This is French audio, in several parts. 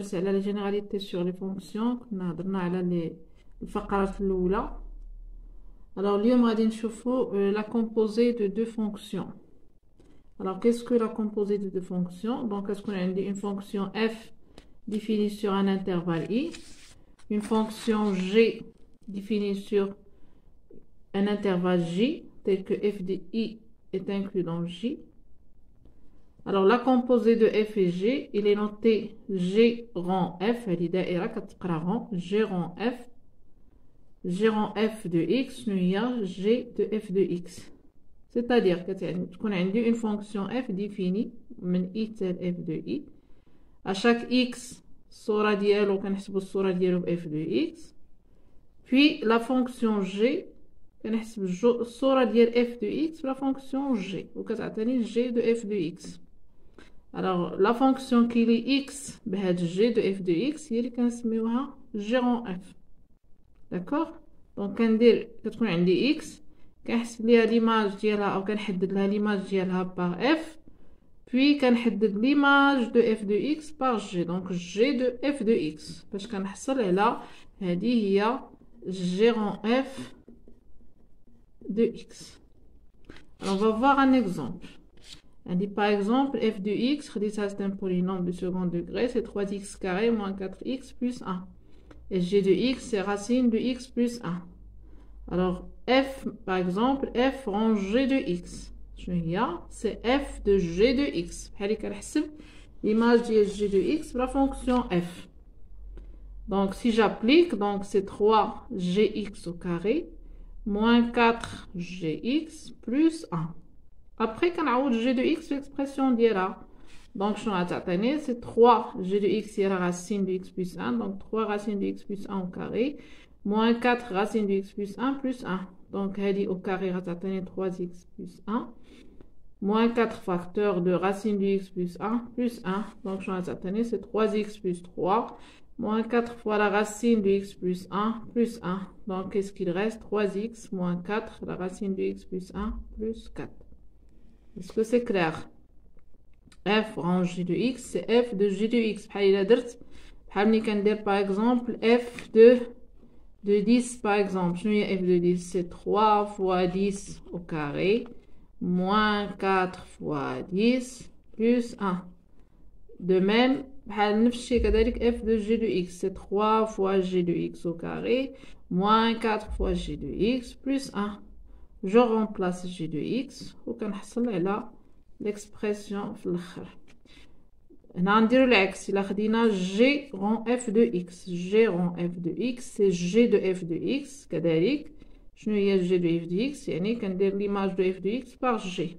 درس على لا جينيراليتي سور لي فونكسيون، كنا هضرنا على الفقرات الاولى. Alors اليوم غادي نشوفوا la composée de deux fonctions. Alors qu'est-ce que la composée de deux fonctions? Donc est-ce qu'on a une fonction f définie sur un intervalle i, une fonction g définie sur un intervalle j tel que f de i est inclus dans j. Alors la composée de f et g, il est noté g rang f, g rang f, g rang f de x, g de f de x. C'est-à-dire qu'on a une fonction f définie من i tel f de i. À chaque x, الصورة ديالو كنحسبوا الصورة ديالو ب f de x. Puis la fonction g كنحسب الصورة ديال f de x la fonction g وكتعطيني g de f de x. Alors la fonction qui est x بهاد g de f de x هي اللي كنسميوها g rang f. D'accord? Donc كتكون عندي x كنحسب ليها ليماج ديالها او كنحدد لها ليماج ديالها par f, puis كنحدد ليماج de f de x par g, donc g de f de x باش كنحصل على هذه هي g rang f de x. Alors on va voir un exemple. On dit par exemple f de x, c'est un polynôme de second degré, c'est 3x carré moins 4x plus 1. Et g de x, c'est racine de x plus 1. Alors f, par exemple, f rang g de x. C'est f de g de x. L'image de g de x pour la fonction f. Donc si j'applique, donc c'est 3gx au carré moins 4gx plus 1. Après, quand on a g de x, l'expression dira. Donc, c'est 3g de x, c'est la racine de x plus 1. Donc, 3 racines de x plus 1 au carré. Moins 4 racines de x plus 1 plus 1. Donc, au carré, 3x plus 1. Moins 4 facteurs de racine de x plus 1 plus 1. Donc, c'est 3x plus 3. Moins 4 fois la racine de x plus 1 plus 1. Donc, qu'est-ce qu'il reste? 3x moins 4, la racine de x plus 1 plus 4. Est-ce que c'est clair? f rang g de x, c'est f de g de x. Par exemple, f de 10, par exemple. f de 10, c'est 3 fois 10 au carré, moins 4 fois 10, plus 1. De même, f de g de x, c'est 3 fois g de x au carré, moins 4 fois g de x, plus 1. Je remplace g de x وكنحصل على l'expression في الاخر. هنا نديرو العكس. الا خدينا g rang f de x, g rang f de x c'est g de f de x كذلك. شنو هي g de f de x؟ يعني كندير l'image de f de x par g.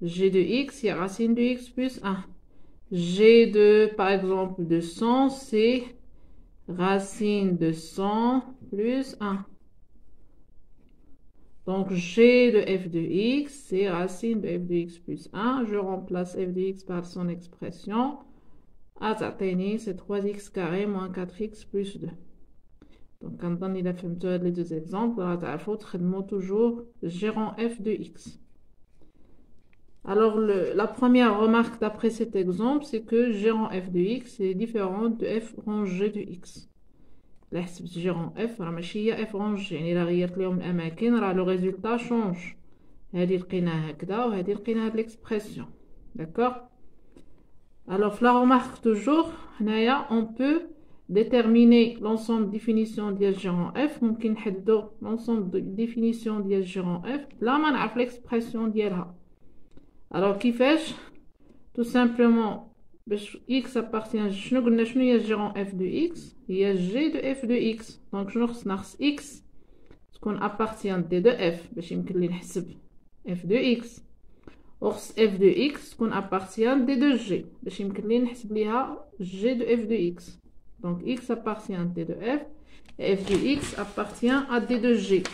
g de x هي racine de x plus 1. g de, par exemple, de 100 c'est racine de 100 plus 1. Donc, g de f de x, c'est racine de f de x plus 1. Je remplace f de x par son expression. C'est 3x carré moins 4x plus 2. Donc, quand on a fait les deux exemples, on a toujours g rang f de x. Alors, la première remarque d'après cet exemple, c'est que g rang f de x est différent de f rang g de x. لا حسبت جي رون اف راه ماشي هي اف رون جي، يعني الا غيرت لهم الاماكن راه لو ريزولطا شونج. هادي لقيناها هكذا وهادي لقينا هاد ليكسبرسيون. داكوغ. الوغ في لا رومارك توجور هنايا اون بو ديتيرميني لونسومبل ديفينيسيون ديال جي رون اف. ممكن نحددو لونسومبل ديفينيسيون ديال جي رون اف بلا ما نعرف ليكسبرسيون ديالها. الوغ كيفاش؟ تو سامبلومون باش x appartient شنو قلنا شنو هي g rang f de x هي g de f de x. دونك شنو خصنا؟ خص x تكون appartient d de f باش يمكن لي نحسب f de x، وخص f de x تكون appartient d de g باش يمكن لي نحسب ليها g de f de x. دونك x appartient d de f et f de x appartient à d de g.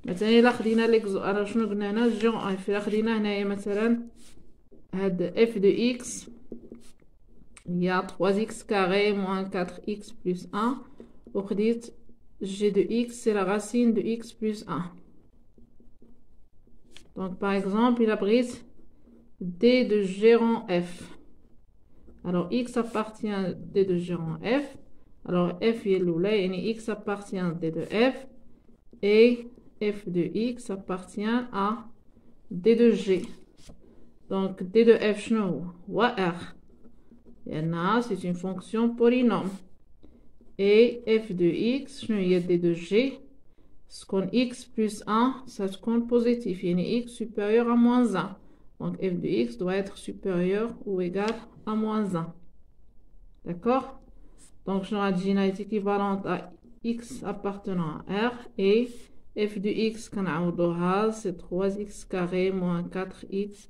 مثلا الا خدينا انا شنو قلنا هنا g rang f، الا خدينا هنايا مثلا هاد f de x il y a 3x carré moins 4x plus 1. Au crédit, g de x, c'est la racine de x plus 1. Donc, par exemple, il a pris d de g rang f. Alors, x appartient à d de gérant f. Alors, f est l'oula, et x appartient à d de f. Et f de x appartient à d de g. Donc, d de f, R. C'est une fonction polynôme. Et f de x, d de g. Ce qu'on x plus 1, ça se compte positif. Il y a x supérieur à moins 1. Donc, f de x doit être supérieur ou égal à moins 1. D'accord? Donc, je est équivalente à x appartenant à R. Et f de x, c'est 3x carré moins 4x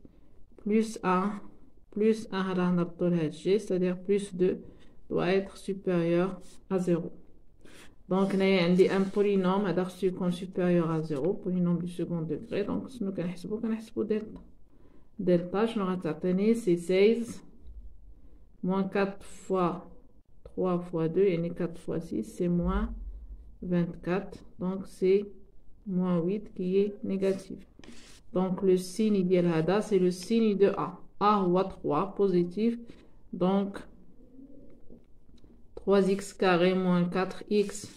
plus 1 plus 1 c'est-à-dire plus 2 doit être supérieur à 0. Donc, on a un polynôme supérieur à 0, polynôme du second degré. Donc, nous avons delta. Delta, je vais c'est 16 moins 4 fois 3 fois 2, et 4 fois 6, c'est moins 24. Donc, c'est moins 8 qui est négatif. Donc, le signe idéal, c'est le signe de A. A ou A3, positif. Donc, 3x carré moins 4x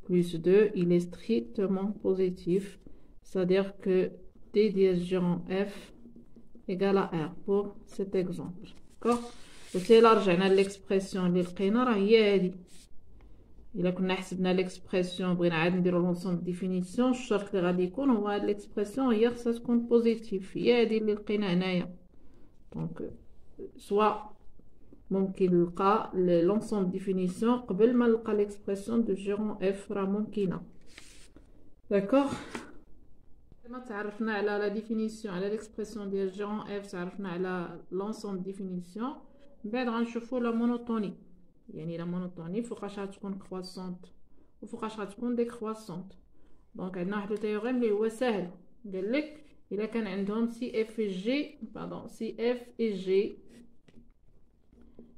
plus 2, il est strictement positif. C'est-à-dire que D dièse gérant F égale à R pour cet exemple. D'accord? وسي لا رجعنا للإكسبرسيون اللي لقينا راه هي هادي. إلا كنا حسبنا لإكسبرسيون بغينا عاد نديرو لونسومبل ديفينيسيون، الشرط اللي غادي يكون هو هاد لإكسبرسيون هي خصها تكون بوزيتيف، هي هادي اللي لقينا هنايا. دونك سوا ممكن نلقى لونسومبل ديفينيسيون قبل ما نلقى لإكسبرسيون دو جيرون اف راه ممكنة. داكوغ؟ كما تعرفنا على لا ديفينيسيون على لإكسبرسيون ديال جيرون اف، تعرفنا على لونسومبل ديفينيسيون. من بعد غنشوفو لا مونوتوني، يعني لا مونوتوني فوقاش غتكون كرواسونت وفوقاش غتكون ديكرواسونت. دونك عندنا واحد التيوريم اللي هو ساهل، قالك الا كان عندهم سي اف جي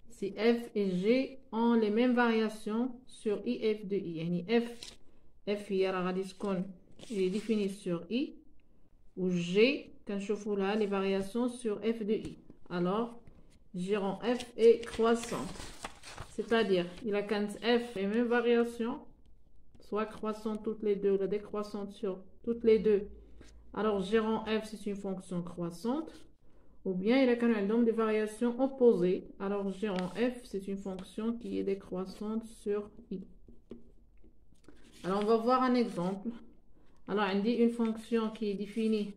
سي اف et g ont les mêmes variations sur i f de i. يعني f هي راه غادي تكون définie sur i و g كنشوفوا لها les variations sur f de i. Alors gérant f est croissant, c'est-à-dire il a quand f les mêmes variations, soit croissant toutes les deux ou décroissante sur toutes les deux, alors gérant f c'est une fonction croissante. Ou bien il a quand même des variations opposées, alors gérant f c'est une fonction qui est décroissante sur i. Alors on va voir un exemple. Alors on dit une fonction qui est définie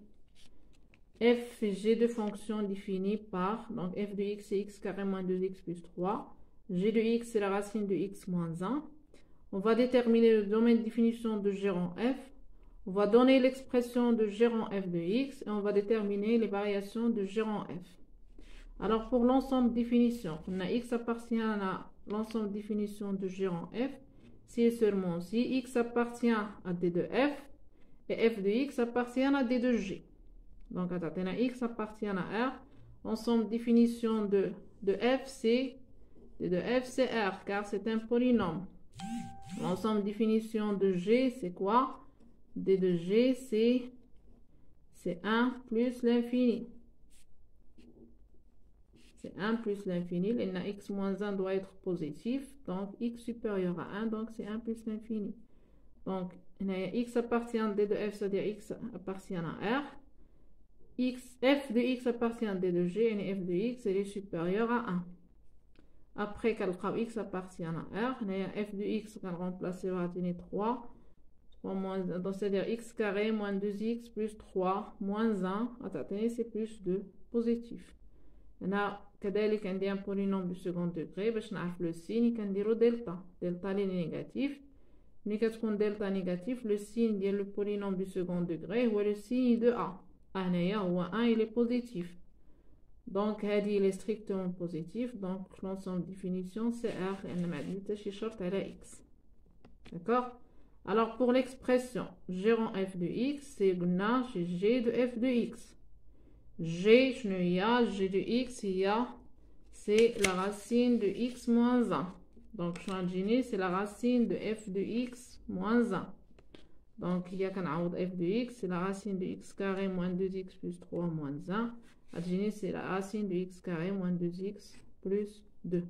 f, j'ai deux fonctions définies par, donc f de x c'est x carré moins 2x plus 3. G de x c'est la racine de x moins 1. On va déterminer le domaine de définition de gérant f. On va donner l'expression de gérant f de x et on va déterminer les variations de gérant f. Alors pour l'ensemble de définition, on a x appartient à l'ensemble de définition de gérant f si et seulement si x appartient à d de f et f de x appartient à d de g. Donc, x appartient à R. Ensemble définition de f, c'est R, car c'est un polynôme. L'ensemble définition de g, c'est quoi? D de g, c'est 1 plus l'infini. C'est 1 plus l'infini. X moins 1 doit être positif. Donc, x supérieur à 1, donc c'est 1 plus l'infini. Donc, x appartient à d de f, c'est-à-dire x appartient à R. F de x appartient à d de g et f de x est supérieur à 1. Après qu'elle x appartient à R, f de x qu'on remplace par 3 moins, donc c'est-à-dire x carré moins 2x plus 3 moins 1, c'est plus 2 positif. Maintenant, كذلك عندي un polynôme du second degré باش نعرف le signe كنديرو دلتا اللي négatif. ملي كتكون دلتا négatif, le signe ديال le polynôme du second degré هو le signe de A. هنايا هو 1 il est positif. Donc هذه il est strictement positif. Donc l'ensemble de définition c'est R لأن ما عندي حتى شي شرط على x. D'accord? Alors pour l'expression gérant f de x, c'est قلنا g de f de x. G, شنو هي g de x هي c'est la racine de x moins 1. Donc شنو c'est la racine de f de x moins 1. Donc, il y a qu'un f de x, c'est la racine de x carré moins 2x plus 3 moins 1. C'est la racine de x carré moins 2x plus 2.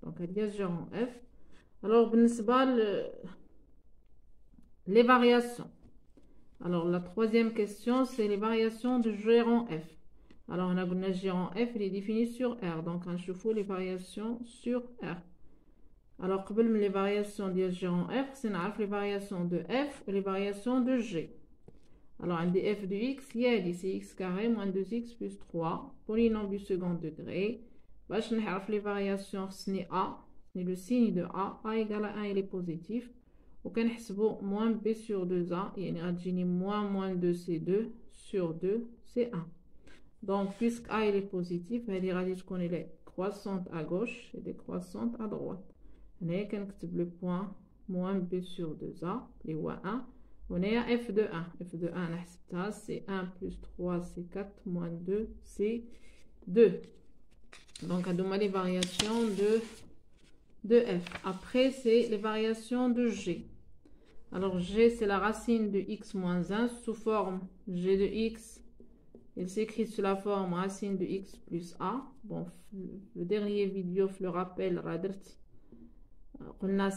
Donc, il y a gérant f. Alors, les variations. Alors, la troisième question, c'est les variations de gérant f. Alors, on a le gérant f, il est défini sur R. Donc, on chauffe les variations sur R. Alors, قبل من les variations de gérant f, c'est les variations de f et les variations de g. Alors, on dit f de x, c'est x carré moins 2x plus 3, polynôme du second degré. باش نعرف les variations c'est a, c'est le signe de a égale à 1, il est positif. وكنحسبوا moins b sur 2a, يعني غتجيني moins 2c2 sur 2 c1. Donc, puisque a il est positif, هذه غادي تكون il est croissante à gauche et décroissante à droite. هنايا كنكتب le point moins b sur 2a اللي هو 1. وهنايا f de 1. f de 1 انا حسبتها c'est 1 plus 3 c'est 4 moins 2 c'est 2. Donc, هادوما les variations de f. Après, c'est les variations de g. Alors, g, c'est la racine de x moins 1 sous forme g de x. Il s'écrit sous la forme racine de x plus a. Bon, le dernier vidéo, je le rappelle,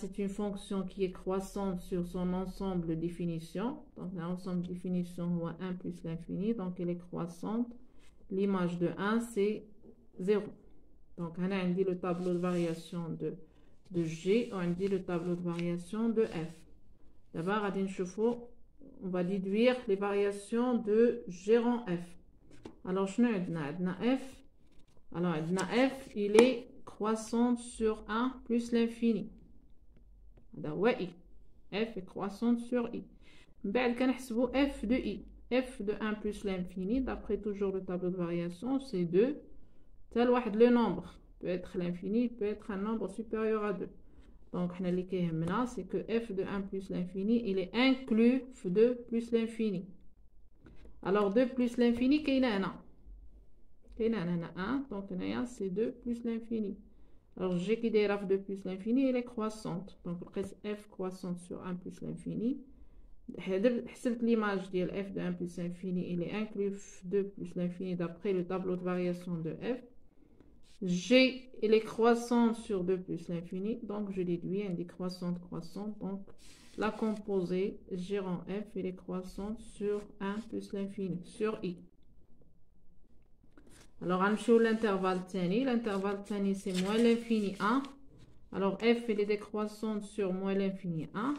c'est une fonction qui est croissante sur son ensemble de définition. Donc, l'ensemble de définition est 1 plus l'infini. Donc, elle est croissante. L'image de 1, c'est 0. Donc, on a dit le tableau de variation de G. On dit le tableau de variation de F. D'abord, on va déduire les variations de gérant F. Alors, je F. Alors, F, il est croissante sur 1 plus l'infini. I. F est croissante sur I. F de I. F de 1 plus l'infini, d'après toujours le tableau de variation, c'est 2. Tel le nombre peut être l'infini, peut être un nombre supérieur à 2. Donc, c'est que f de 1 plus l'infini, il est inclus f de plus l'infini. Alors, 2 plus l'infini, qu'il y en a 1. Donc, c'est 2 plus l'infini. Alors, g qui dérive de plus l'infini, elle est croissante. Donc, f croissante sur 1 plus l'infini. L'image de f de 1 plus l'infini, il est inclus f de plus l'infini d'après le tableau de variation de f. G, il est croissante sur 2 plus l'infini. Donc, je déduis, elle dit croissante. Donc, la composée gérant f, il est croissante sur 1 plus l'infini, sur i. Alors, on show l'intervalle tani. L'intervalle tani, c'est moins l'infini 1. Alors, f, il est décroissante sur moins l'infini 1.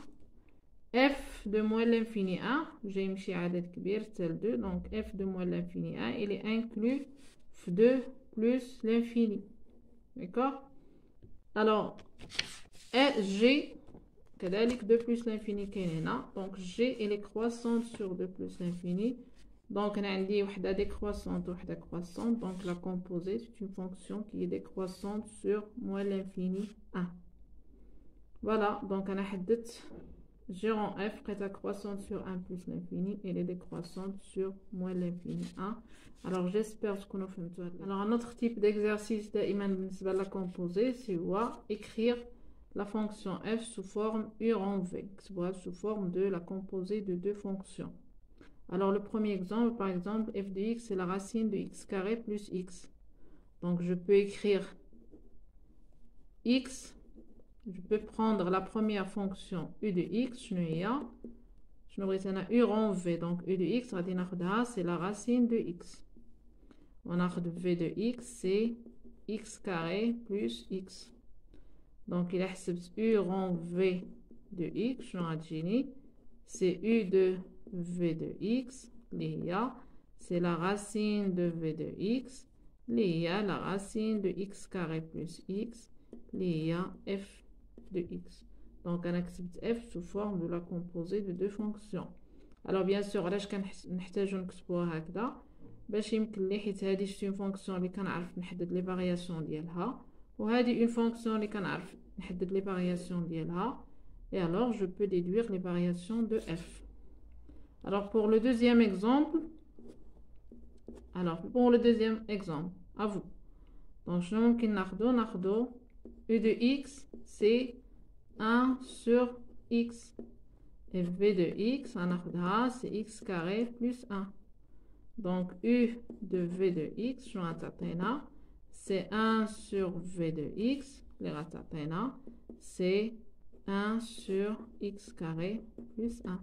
f de moins l'infini 1, j'ai mis عدد كبير tel 2. Donc, f de moins l'infini 1, il est inclus f de plus l'infini. D'accord? Alors, G, كذلك 2 plus l'infini كاينه. Donc, G, elle est croissante sur 2 plus l'infini. Donc, on a dit وحده décroissante, وحده croissante. Donc, la composée, c'est une fonction qui est décroissante sur moins l'infini 1. Voilà, donc on a حددت gérant f qui est croissante sur 1 plus l'infini et elle est décroissante sur moins l'infini 1. Alors j'espère que nous faisons. Alors un autre type d'exercice de la composée, c'est écrire la fonction f sous forme u en v, sous forme de la composée de deux fonctions. Alors le premier exemple, par exemple, f de x c'est la racine de x carré plus x. Donc je peux écrire x. Je peux prendre la première fonction u de x, je vais u en v, donc u de x, c'est la racine de x. On a v de x, c'est x carré plus x. Donc il a u en v de x, c'est u de v de x, c'est la racine de v de x, la racine de x carré plus x, f de x. Donc, on accepte f sous forme de la composée de deux fonctions. Alors, bien sûr, علاش كنحتاجو نكتبوها هكذا باش يمكن لي حيت هذه شي فونكسيون اللي كنعرف نحدد لي فارياسيون ديالها وهذه اون فونكسيون اللي كنعرف نحدد لي فارياسيون ديالها. Et alors, je peux déduire les variations de f. Alors, pour le deuxième exemple, à vous. Donc, je ممكن ناخدو u de x, c'est 1 sur x. Et v de x, c'est x carré plus 1. Donc, u de v de x, c'est 1 sur v de x, les ratatena, c'est 1 sur x carré plus 1.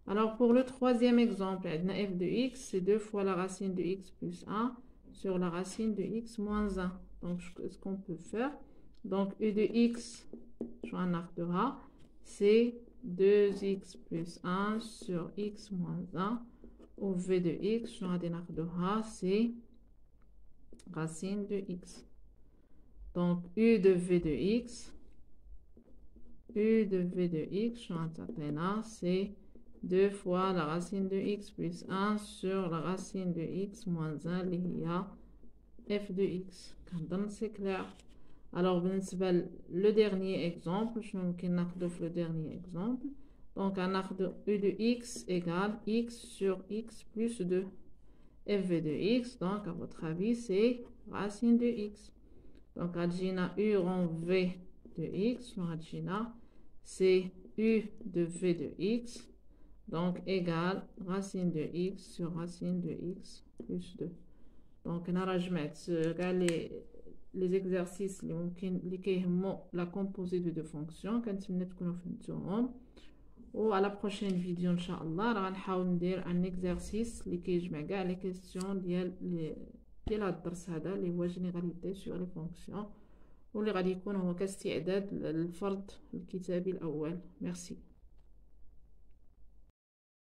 Alors, pour le troisième exemple, f de x, c'est 2 fois la racine de x plus 1 sur la racine de x moins 1. Donc, ce qu'on peut faire, donc u de x, je un arc de rat, c'est 2x plus 1 sur x moins 1. Ou v de x, je un arc de rat, c'est racine de x. Donc, u de v de x, c'est 2 fois la racine de x plus 1 sur la racine de x moins 1, il y a f de x. C'est clair. Alors, le dernier exemple, je vais le dernier exemple. Donc, un arc de u de x égale x sur x plus 2. f de x, donc, à votre avis, c'est racine de x. Donc, Adjina u rond v de x, c'est u de v de x, donc égal racine de x sur racine de x plus 2. Donc, les exercices qui la composée de deux fonctions, ou à la prochaine vidéo, Inch'Allah, on va faire un exercice qui les questions اللي هو généralité sur les fonctions واللي غادي يكون هو كاستعداد للفرض الكتابي الأول. Merci.